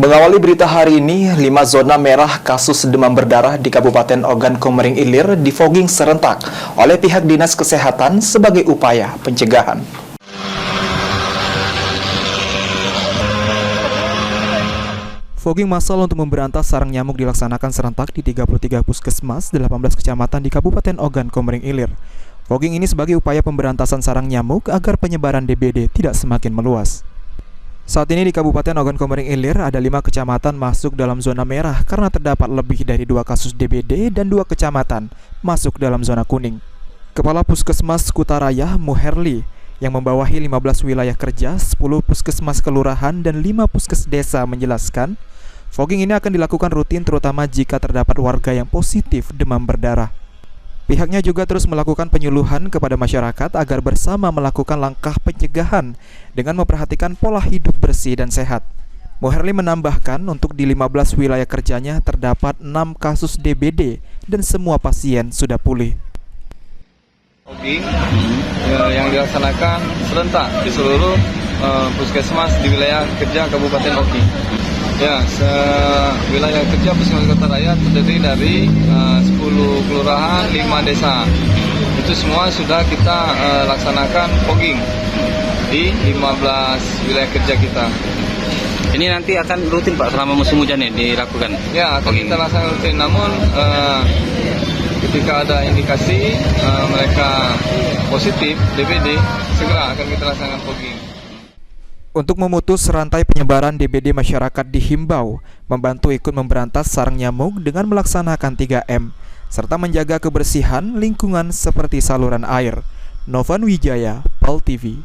Mengawali berita hari ini, 5 zona merah kasus demam berdarah di Kabupaten Ogan Komering Ilir difogging serentak oleh pihak Dinas Kesehatan sebagai upaya pencegahan. Fogging massal untuk memberantas sarang nyamuk dilaksanakan serentak di 33 puskesmas 18 kecamatan di Kabupaten Ogan Komering Ilir. Fogging ini sebagai upaya pemberantasan sarang nyamuk agar penyebaran DBD tidak semakin meluas. Saat ini di Kabupaten Ogan Komering Ilir ada 5 kecamatan masuk dalam zona merah karena terdapat lebih dari 2 kasus DBD dan 2 kecamatan masuk dalam zona kuning. Kepala Puskesmas Kutaraya Muherli yang membawahi 15 wilayah kerja, 10 puskesmas kelurahan dan 5 puskes desa menjelaskan, fogging ini akan dilakukan rutin terutama jika terdapat warga yang positif demam berdarah. Pihaknya juga terus melakukan penyuluhan kepada masyarakat agar bersama melakukan langkah pencegahan dengan memperhatikan pola hidup bersih dan sehat. Muherli menambahkan untuk di 15 wilayah kerjanya terdapat 6 kasus DBD dan semua pasien sudah pulih. Fogging yang dilaksanakan serentak di seluruh puskesmas di wilayah kerja Kabupaten Oki. Ya, wilayah kerja Puskesmas Kutaraya terdiri dari 10 kelurahan, 5 desa. Itu semua sudah kita laksanakan fogging di 15 wilayah kerja kita. Ini nanti akan rutin Pak selama musim hujan ya dilakukan? Ya, akan kita laksanakan rutin. Namun ketika ada indikasi mereka positif DBD, segera akan kita laksanakan fogging. Untuk memutus rantai penyebaran DBD, masyarakat dihimbau membantu ikut memberantas sarang nyamuk dengan melaksanakan 3M, serta menjaga kebersihan lingkungan seperti saluran air. Novan Wijaya, PAL TV.